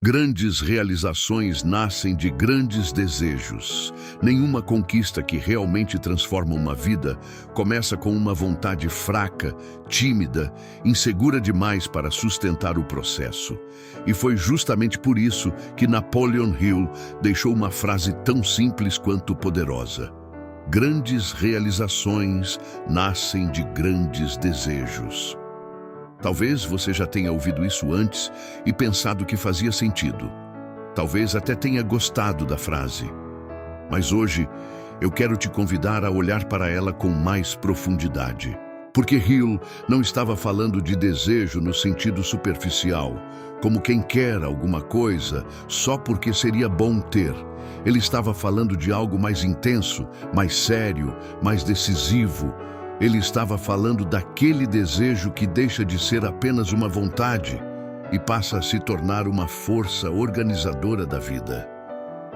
Grandes realizações nascem de grandes desejos. Nenhuma conquista que realmente transforma uma vida começa com uma vontade fraca, tímida, insegura demais para sustentar o processo. E foi justamente por isso que Napoleon Hill deixou uma frase tão simples quanto poderosa: grandes realizações nascem de grandes desejos. Talvez você já tenha ouvido isso antes e pensado que fazia sentido. Talvez até tenha gostado da frase. Mas hoje eu quero te convidar a olhar para ela com mais profundidade. Porque Hill não estava falando de desejo no sentido superficial, como quem quer alguma coisa só porque seria bom ter. Ele estava falando de algo mais intenso, mais sério, mais decisivo. Ele estava falando daquele desejo que deixa de ser apenas uma vontade e passa a se tornar uma força organizadora da vida.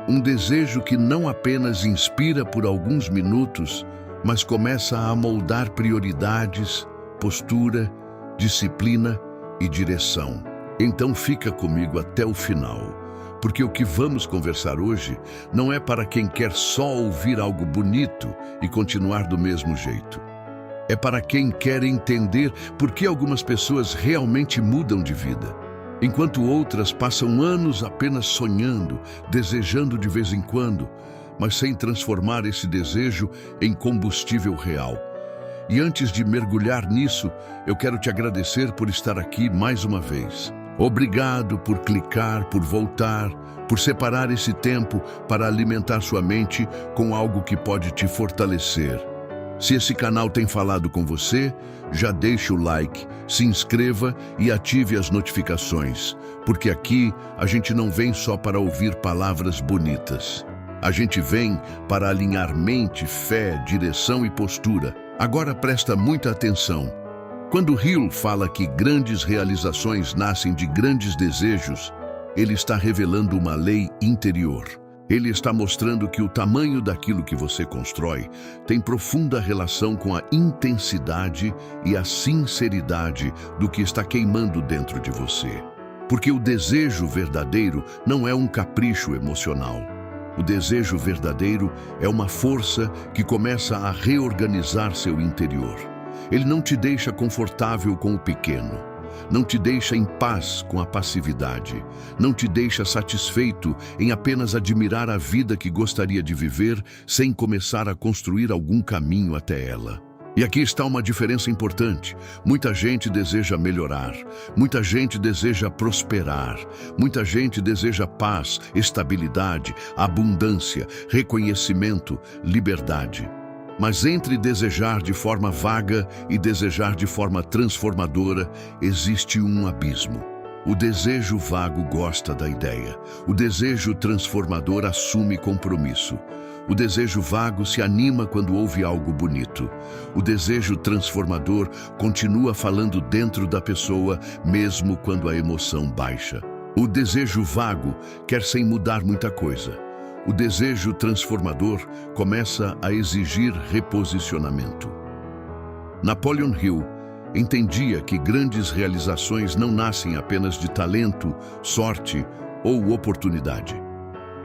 Um desejo que não apenas inspira por alguns minutos, mas começa a moldar prioridades, postura, disciplina e direção. Então fica comigo até o final, porque o que vamos conversar hoje não é para quem quer só ouvir algo bonito e continuar do mesmo jeito. É para quem quer entender por que algumas pessoas realmente mudam de vida, enquanto outras passam anos apenas sonhando, desejando de vez em quando, mas sem transformar esse desejo em combustível real. E antes de mergulhar nisso, eu quero te agradecer por estar aqui mais uma vez. Obrigado por clicar, por voltar, por separar esse tempo para alimentar sua mente com algo que pode te fortalecer. Se esse canal tem falado com você, já deixe o like, se inscreva e ative as notificações, porque aqui a gente não vem só para ouvir palavras bonitas. A gente vem para alinhar mente, fé, direção e postura. Agora presta muita atenção. Quando Hill fala que grandes realizações nascem de grandes desejos, ele está revelando uma lei interior. Ele está mostrando que o tamanho daquilo que você constrói tem profunda relação com a intensidade e a sinceridade do que está queimando dentro de você. Porque o desejo verdadeiro não é um capricho emocional. O desejo verdadeiro é uma força que começa a reorganizar seu interior. Ele não te deixa confortável com o pequeno. Não te deixa em paz com a passividade. Não te deixa satisfeito em apenas admirar a vida que gostaria de viver sem começar a construir algum caminho até ela. E aqui está uma diferença importante. Muita gente deseja melhorar. Muita gente deseja prosperar. Muita gente deseja paz, estabilidade, abundância, reconhecimento, liberdade. Mas entre desejar de forma vaga e desejar de forma transformadora, existe um abismo. O desejo vago gosta da ideia. O desejo transformador assume compromisso. O desejo vago se anima quando ouve algo bonito. O desejo transformador continua falando dentro da pessoa, mesmo quando a emoção baixa. O desejo vago quer sem mudar muita coisa. O desejo transformador começa a exigir reposicionamento. Napoleon Hill entendia que grandes realizações não nascem apenas de talento, sorte ou oportunidade.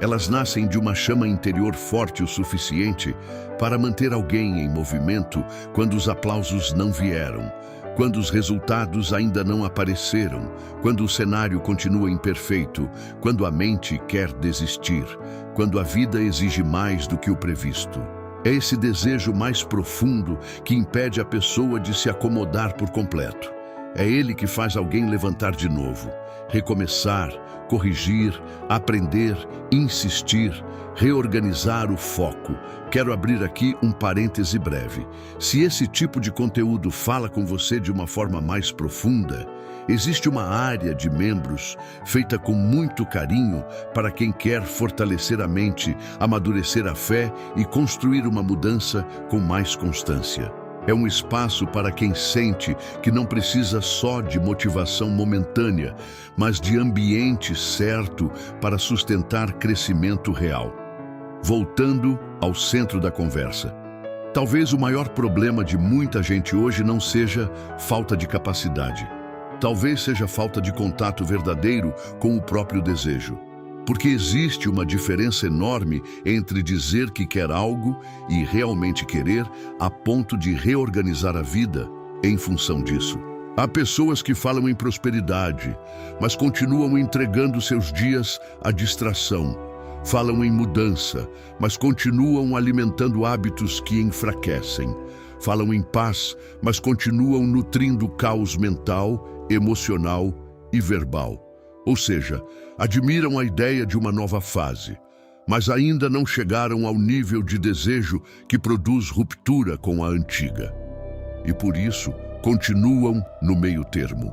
Elas nascem de uma chama interior forte o suficiente para manter alguém em movimento quando os aplausos não vieram, quando os resultados ainda não apareceram, quando o cenário continua imperfeito, quando a mente quer desistir, quando a vida exige mais do que o previsto. É esse desejo mais profundo que impede a pessoa de se acomodar por completo. É ele que faz alguém levantar de novo, recomeçar, corrigir, aprender, insistir, reorganizar o foco. Quero abrir aqui um parêntese breve. Se esse tipo de conteúdo fala com você de uma forma mais profunda, existe uma área de membros feita com muito carinho para quem quer fortalecer a mente, amadurecer a fé e construir uma mudança com mais constância. É um espaço para quem sente que não precisa só de motivação momentânea, mas de ambiente certo para sustentar crescimento real. Voltando ao centro da conversa. Talvez o maior problema de muita gente hoje não seja falta de capacidade. Talvez seja falta de contato verdadeiro com o próprio desejo. Porque existe uma diferença enorme entre dizer que quer algo e realmente querer, a ponto de reorganizar a vida em função disso. Há pessoas que falam em prosperidade, mas continuam entregando seus dias à distração. Falam em mudança, mas continuam alimentando hábitos que enfraquecem. Falam em paz, mas continuam nutrindo caos mental, emocional e verbal. Ou seja, admiram a ideia de uma nova fase, mas ainda não chegaram ao nível de desejo que produz ruptura com a antiga. E por isso, continuam no meio termo.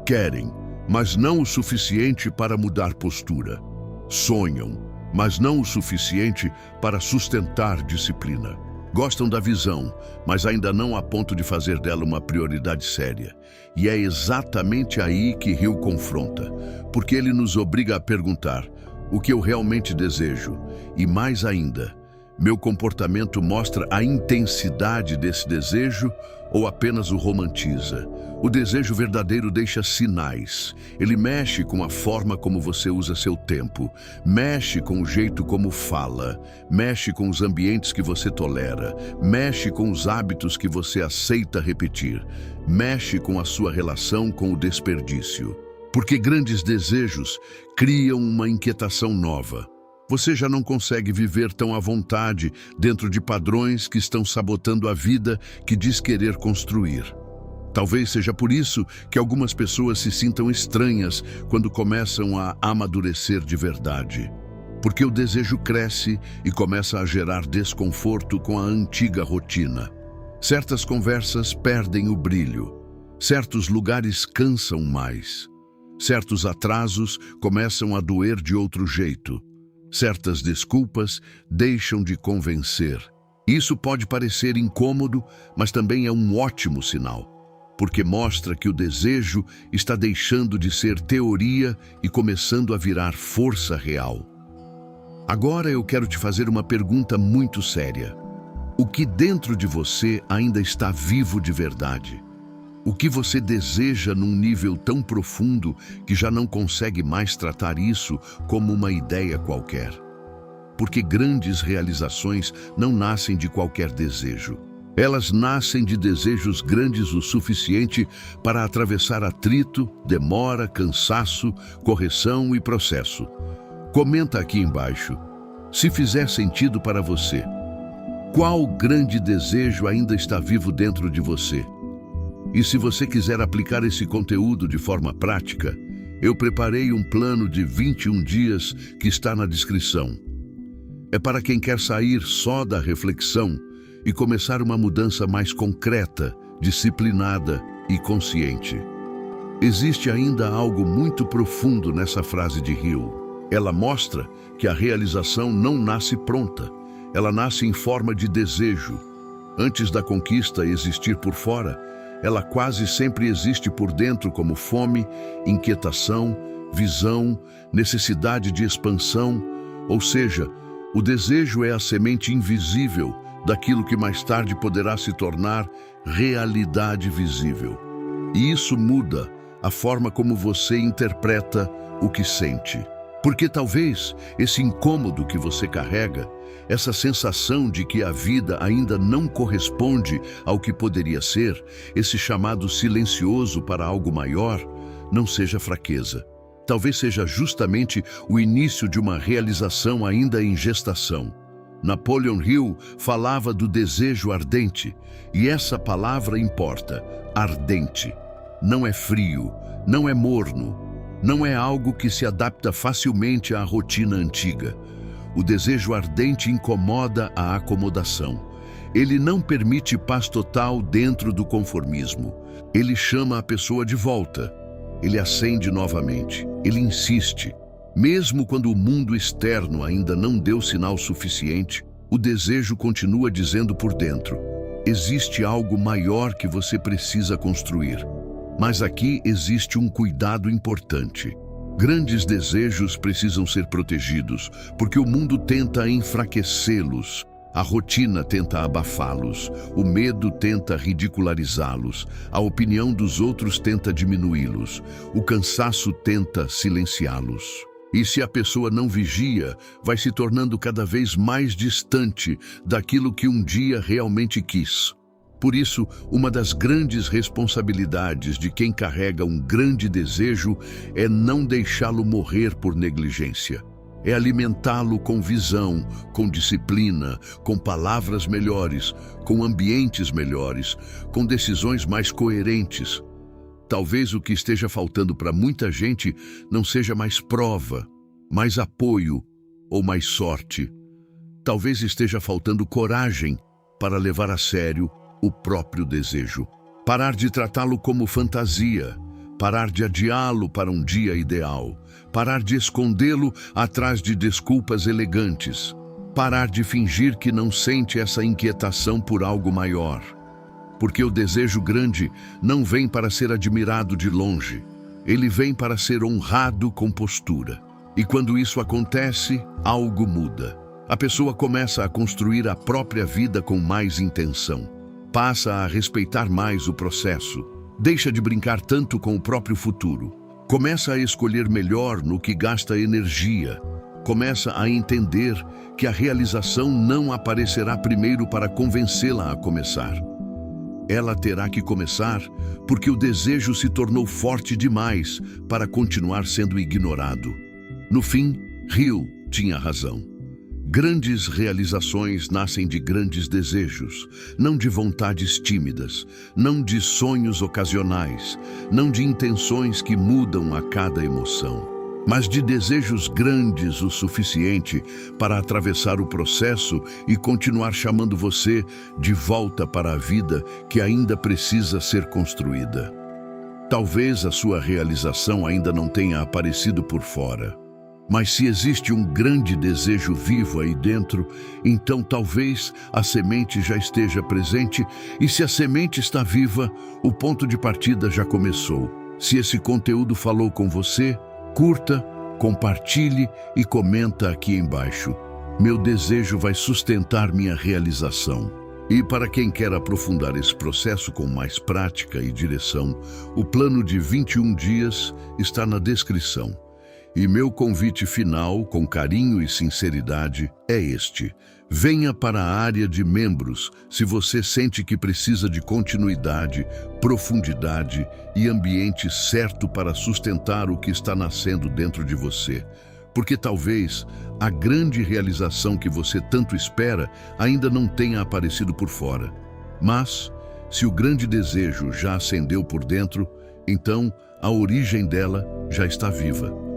Querem, mas não o suficiente para mudar postura. Sonham, mas não o suficiente para sustentar disciplina. Gostam da visão, mas ainda não a ponto de fazer dela uma prioridade séria. E é exatamente aí que Hill confronta, porque ele nos obriga a perguntar: o que eu realmente desejo? E mais ainda, meu comportamento mostra a intensidade desse desejo ou apenas o romantiza? O desejo verdadeiro deixa sinais. Ele mexe com a forma como você usa seu tempo, mexe com o jeito como fala, mexe com os ambientes que você tolera, mexe com os hábitos que você aceita repetir, mexe com a sua relação com o desperdício. Porque grandes desejos criam uma inquietação nova. Você já não consegue viver tão à vontade dentro de padrões que estão sabotando a vida que diz querer construir. Talvez seja por isso que algumas pessoas se sintam estranhas quando começam a amadurecer de verdade. Porque o desejo cresce e começa a gerar desconforto com a antiga rotina. Certas conversas perdem o brilho. Certos lugares cansam mais. Certos atrasos começam a doer de outro jeito. Certas desculpas deixam de convencer. Isso pode parecer incômodo, mas também é um ótimo sinal, porque mostra que o desejo está deixando de ser teoria e começando a virar força real. Agora eu quero te fazer uma pergunta muito séria. O que dentro de você ainda está vivo de verdade? O que você deseja num nível tão profundo que já não consegue mais tratar isso como uma ideia qualquer? Porque grandes realizações não nascem de qualquer desejo. Elas nascem de desejos grandes o suficiente para atravessar atrito, demora, cansaço, correção e processo. Comenta aqui embaixo, se fizer sentido para você. Qual grande desejo ainda está vivo dentro de você? E se você quiser aplicar esse conteúdo de forma prática, eu preparei um plano de 21 dias que está na descrição. É para quem quer sair só da reflexão e começar uma mudança mais concreta, disciplinada e consciente. Existe ainda algo muito profundo nessa frase de Hill. Ela mostra que a realização não nasce pronta, ela nasce em forma de desejo. Antes da conquista existir por fora, ela quase sempre existe por dentro como fome, inquietação, visão, necessidade de expansão. Ou seja, o desejo é a semente invisível daquilo que mais tarde poderá se tornar realidade visível. E isso muda a forma como você interpreta o que sente. Porque talvez esse incômodo que você carrega, essa sensação de que a vida ainda não corresponde ao que poderia ser, esse chamado silencioso para algo maior, não seja fraqueza. Talvez seja justamente o início de uma realização ainda em gestação. Napoleon Hill falava do desejo ardente, e essa palavra importa, ardente. Não é frio, não é morno, não é algo que se adapta facilmente à rotina antiga. O desejo ardente incomoda a acomodação. Ele não permite paz total dentro do conformismo. Ele chama a pessoa de volta. Ele acende novamente. Ele insiste. Mesmo quando o mundo externo ainda não deu sinal suficiente, o desejo continua dizendo por dentro: existe algo maior que você precisa construir. Mas aqui existe um cuidado importante. Grandes desejos precisam ser protegidos, porque o mundo tenta enfraquecê-los. A rotina tenta abafá-los, o medo tenta ridicularizá-los, a opinião dos outros tenta diminuí-los, o cansaço tenta silenciá-los. E se a pessoa não vigia, vai se tornando cada vez mais distante daquilo que um dia realmente quis. Por isso, uma das grandes responsabilidades de quem carrega um grande desejo é não deixá-lo morrer por negligência. É alimentá-lo com visão, com disciplina, com palavras melhores, com ambientes melhores, com decisões mais coerentes. Talvez o que esteja faltando para muita gente não seja mais prova, mais apoio ou mais sorte. Talvez esteja faltando coragem para levar a sério o próprio desejo. Parar de tratá-lo como fantasia, parar de adiá-lo para um dia ideal, parar de escondê-lo atrás de desculpas elegantes, parar de fingir que não sente essa inquietação por algo maior. Porque o desejo grande não vem para ser admirado de longe, ele vem para ser honrado com postura. E quando isso acontece, algo muda. A pessoa começa a construir a própria vida com mais intenção, passa a respeitar mais o processo, deixa de brincar tanto com o próprio futuro, começa a escolher melhor no que gasta energia, começa a entender que a realização não aparecerá primeiro para convencê-la a começar. Ela terá que começar porque o desejo se tornou forte demais para continuar sendo ignorado. No fim, Hill tinha razão. Grandes realizações nascem de grandes desejos, não de vontades tímidas, não de sonhos ocasionais, não de intenções que mudam a cada emoção, mas de desejos grandes o suficiente para atravessar o processo e continuar chamando você de volta para a vida que ainda precisa ser construída. Talvez a sua realização ainda não tenha aparecido por fora. Mas se existe um grande desejo vivo aí dentro, então talvez a semente já esteja presente, e se a semente está viva, o ponto de partida já começou. Se esse conteúdo falou com você, curta, compartilhe e comenta aqui embaixo. Meu desejo vai sustentar minha realização. E para quem quer aprofundar esse processo com mais prática e direção, o plano de 21 dias está na descrição. E meu convite final, com carinho e sinceridade, é este. Venha para a área de membros se você sente que precisa de continuidade, profundidade e ambiente certo para sustentar o que está nascendo dentro de você. Porque talvez a grande realização que você tanto espera ainda não tenha aparecido por fora. Mas, se o grande desejo já acendeu por dentro, então a origem dela já está viva.